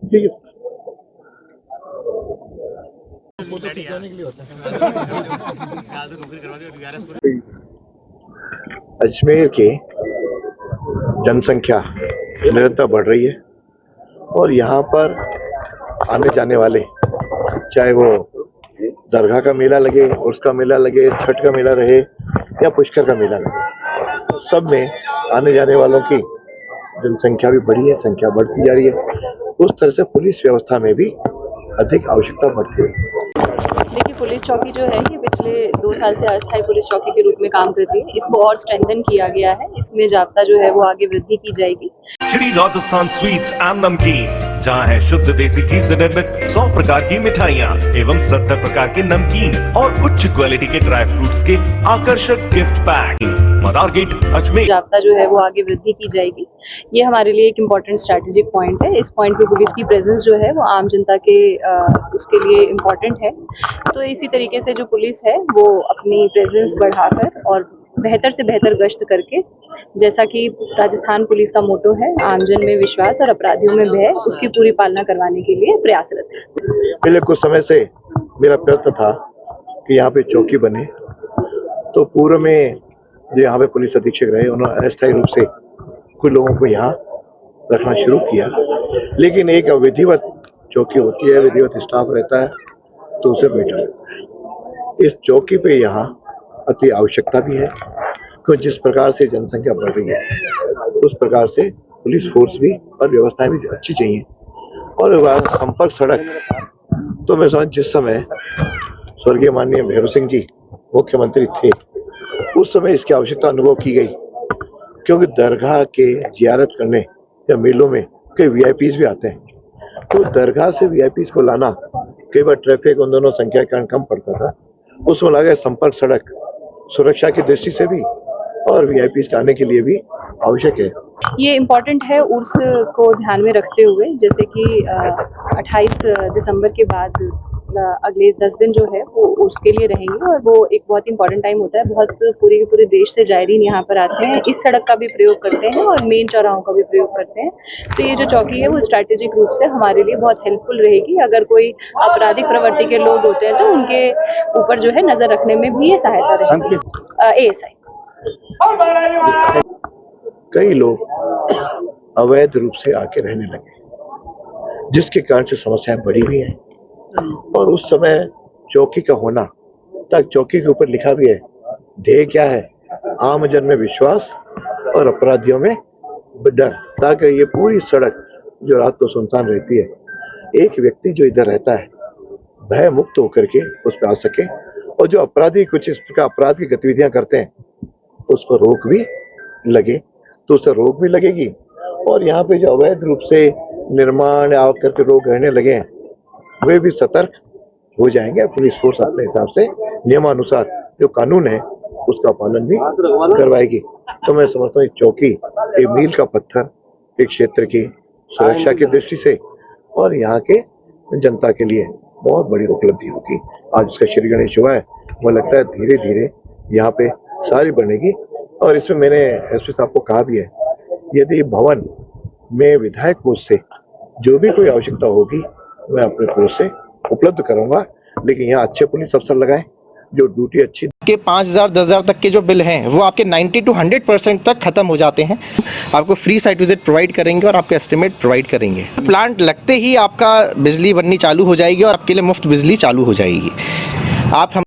ठीक है। अजमेर की जनसंख्या निरंतर बढ़ रही है और यहाँ पर आने जाने वाले, चाहे वो दरगाह का मेला लगे, उसका मेला लगे, छठ का मेला रहे या पुष्कर का मेला लगे, सब में आने जाने वालों की जनसंख्या भी बढ़ी है, संख्या बढ़ती जा रही है। उस तरह से पुलिस व्यवस्था में भी अधिक आवश्यकता बढ़ती है। देखिए, पुलिस चौकी जो है ये पिछले 2 साल से अस्थायी पुलिस चौकी के रूप में काम करती है। इसको और स्ट्रेंथन किया गया है। इसमें जाब्ता जो है वो आगे वृद्धि की जाएगी। श्री राजस्थान स्वीट्स एंड नमकीन, जहाँ है शुद्ध देसी घी से निर्मित 100 प्रकार की मिठाइयाँ एवं 70 प्रकार के नमकीन और उच्च क्वालिटी के ड्राई फ्रूट्स के आकर्षक गिफ्ट पैक। मदार गेट अजमेर। जाब्ता जो है वो आगे वृद्धि की जाएगी। ये हमारे लिए एक इम्पोर्टेंट स्ट्रैटेजिक पॉइंट है। इस पॉइंट पे पुलिस की प्रेजेंस जो है वो आम जनता के उसके लिए इम्पोर्टेंट है। तो इसी तरीके से जो पुलिस है वो अपनी प्रेजेंस बढ़ाकर और बेहतर से बेहतर गश्त करके, जैसा कि राजस्थान पुलिस का मोटो है, आमजन में विश्वास और अपराधियों में भय, उसकी पूरी पालना करवाने के लिए प्रयासरत है। पहले कुछ समय से मेरा प्रयत्न था कि यहाँ पे चौकी बने, तो पूर्व में जो यहाँ पे पुलिस अधीक्षक रहे उन्होंने अस्थायी रूप से कुछ लोगों को यहाँ रखना शुरू किया, लेकिन एक विधिवत चौकी होती है, विधिवत स्टाफ रहता है, तो उसे बेटर लगता है। इस चौकी पे यहाँ अति आवश्यकता भी है, क्योंकि जिस प्रकार से जनसंख्या बढ़ रही है उस प्रकार से पुलिस फोर्स भी और व्यवस्थाएं भी अच्छी चाहिए। और संपर्क सड़क, तो मैं समझ जिस समय स्वर्गीय माननीय भैरव सिंह जी मुख्यमंत्री थे उस समय इसकी आवश्यकता अनुभव की गई, क्योंकि दरगाह के जियारत करने या मेलों में कई वीआईपीज भी आते हैं, तो दरगाह से वीआईपीज को लाना कई बार ट्रैफिक उन दोनों संख्या के कारण कम पड़ता था। उसमें लगा संपर्क सड़क सुरक्षा की दृष्टि से भी और वीआईपीज के आने के लिए भी आवश्यक है। ये इम्पोर्टेंट है उर्स को ध्यान में रखते हुए, जैसे कि 28 दिसंबर के बाद अगले 10 दिन जो है वो उर्स के लिए रहेंगे और वो एक बहुत इंपॉर्टेंट टाइम होता है। बहुत पूरे के पूरे देश से जायरीन यहाँ पर आते हैं, इस सड़क का भी प्रयोग करते हैं और मेन चौराहों का भी प्रयोग करते हैं। तो ये जो चौकी है वो स्ट्रैटेजिक रूप से हमारे लिए बहुत हेल्पफुल रहेगी। अगर कोई आपराधिक प्रवृत्ति के लोग होते हैं तो उनके ऊपर जो है नजर रखने में भी ये सहायता रहेगी। ASI कई लोग अवैध रूप से आके रहने लगे, जिसके कारण से समस्याएं बढ़ी भी हैं। और उस समय चौकी का होना, तक चौकी के ऊपर लिखा भी है, ध्येय क्या है, आम जन में विश्वास और अपराधियों में डर, ताकि ये पूरी सड़क जो रात को सुनसान रहती है, एक व्यक्ति जो इधर रहता है भय मुक्त होकर के उस पर आ सके, और जो अपराधी कुछ इस प्रकार अपराध की गतिविधियां करते हैं उस पर रोक भी लगे, तो उससे रोक भी लगेगी। और यहाँ पे जो अवैध रूप से निर्माण आकर के लोग रहने लगे हैं वे भी सतर्क हो जाएंगे। पुलिस फोर्स अपने हिसाब से नियमानुसार जो कानून है उसका पालन भी करवाएगी। तो मैं समझता हूँ चौकी एक मील का पत्थर एक क्षेत्र की सुरक्षा की दृष्टि से और यहाँ के जनता के लिए बहुत बड़ी उपलब्धि होगी। आज उसका श्री गणेश हुआ है, मुझे लगता है धीरे धीरे यहाँ पे सारी बनेगी। और इसमें मैंने एसपी साहब को कहा भी है, यदि भवन में विधायक पद से जो भी कोई आवश्यकता होगी मैं अपने पुलिस से उपलब्ध करूंगा, लेकिन यहाँ अच्छे पुलिस अफसर लगाएं जो ड्यूटी अच्छी के 5,000 10,000 तक के जो बिल हैं वो आपके 90 to 100% तक खत्म हो जाते हैं। आपको फ्री साइट विजिट प्रोवाइड करेंगे और आपका एस्टिमेट प्रोवाइड करेंगे। प्लांट लगते ही आपका बिजली बननी चालू हो जाएगी और आपके लिए मुफ्त बिजली चालू हो जाएगी। आप हम